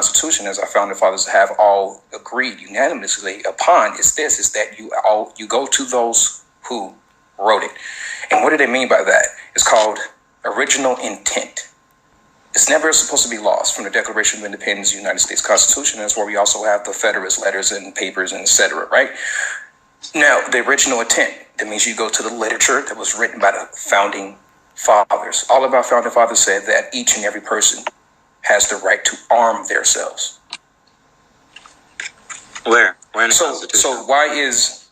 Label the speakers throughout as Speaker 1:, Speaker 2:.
Speaker 1: Constitution, as our founding fathers have all agreed unanimously upon, is that you go to those who wrote it. And what do they mean by that? It's called original intent. It's never supposed to be lost from the Declaration of Independence of the United States Constitution. That's where we also have the Federalist letters and papers and etc., right? Now, the original intent, that means you go to the literature that was written by the founding fathers. All of our founding fathers said that each and every person has the right to arm themselves.
Speaker 2: Where in the Constitution?
Speaker 1: So why is...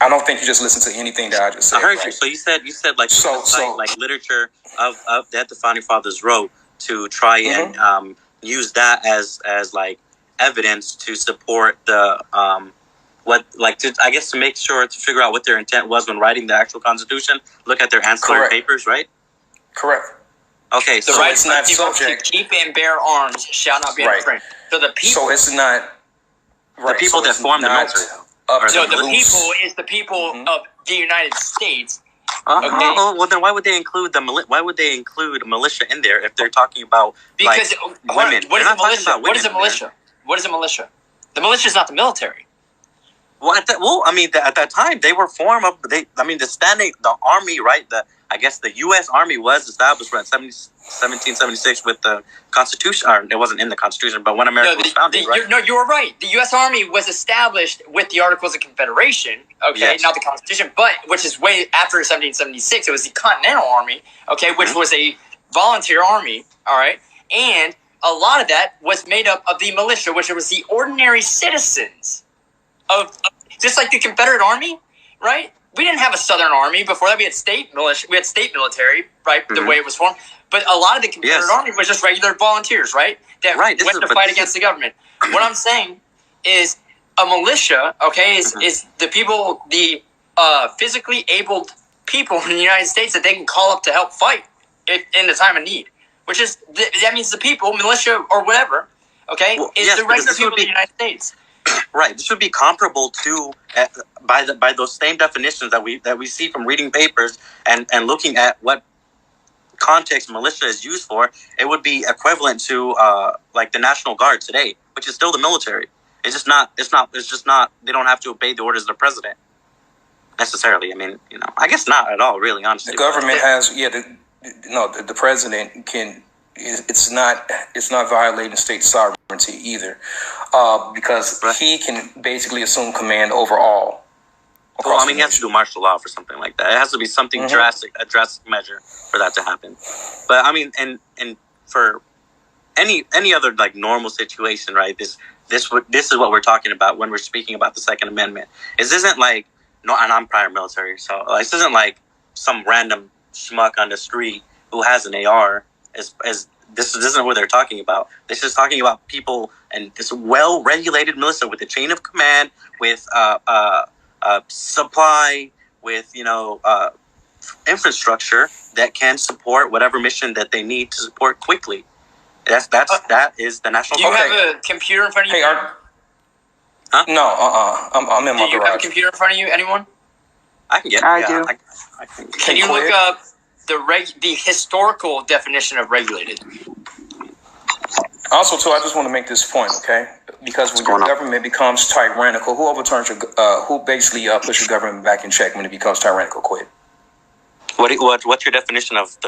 Speaker 1: I don't think you just listen to anything that I just said.
Speaker 2: I heard
Speaker 1: right?
Speaker 2: you. So you said like literature of that the founding fathers wrote to try and use that as like evidence to support the to make sure to figure out what their intent was when writing the actual Constitution. Look at their ancillary papers, right?
Speaker 1: Correct.
Speaker 2: Okay,
Speaker 3: the right of people to keep and bear arms shall not be infringed. So the people.
Speaker 1: So it's not
Speaker 2: the people that form the military.
Speaker 3: So the people is the people of the United States.
Speaker 2: Okay. Well, then why would they include militia in there if they're talking about
Speaker 3: because
Speaker 2: women?
Speaker 3: What is a militia? What is a militia? What is a militia? The militia is not the military.
Speaker 2: Well, at that time they were formed of the army, right? I guess the U.S. Army was established in 1776 with the Constitution. Or it wasn't in the Constitution, but when America was founded, right?
Speaker 3: You were right. The U.S. Army was established with the Articles of Confederation, not the Constitution, but which is way after 1776. It was the Continental Army, which was a volunteer army, all right? And a lot of that was made up of the militia, which was the ordinary citizens of just like the Confederate Army, right? We didn't have a Southern Army before that. We had state militia. We had state military, right? The way it was formed. But a lot of the Confederate Army was just regular volunteers, right? That went to fight against the government. What I'm saying is a militia, is the people, the physically abled people in the United States that they can call up to help fight in the time of need. Which is, that means the people, militia or whatever, is the regular people of the United States.
Speaker 2: Right. This would be comparable to by those same definitions that we see from reading papers and looking at what context militia is used for. It would be equivalent to like the National Guard today, which is still the military. It's just not. They don't have to obey the orders of the president necessarily. I mean, I guess not at all. Really, honestly,
Speaker 1: the government has. The president can. It's not violating state sovereignty either, because he can basically assume command over all.
Speaker 2: Well, he has to do martial law for something like that. It has to be something drastic, a drastic measure for that to happen. But I mean, and for any other like normal situation, right? This is what we're talking about when we're speaking about the Second Amendment. This isn't like and I'm prior military, so this isn't like some random schmuck on the street who has an AR. As this isn't what they're talking about. This is talking about people and this well-regulated militia with a chain of command, with supply, with infrastructure that can support whatever mission that they need to support quickly. That is the national.
Speaker 3: Do you have a computer in front of you?
Speaker 2: Huh?
Speaker 1: No, I'm in my garage.
Speaker 3: Do you have a computer in front of you? Anyone?
Speaker 2: I can get.
Speaker 4: I do.
Speaker 3: Can you look up the historical definition of regulated?
Speaker 1: Also, too, I just want to make this point, because when your government becomes tyrannical, who overturns who basically puts your government back in check when it becomes tyrannical? Quit.
Speaker 2: What's your definition of the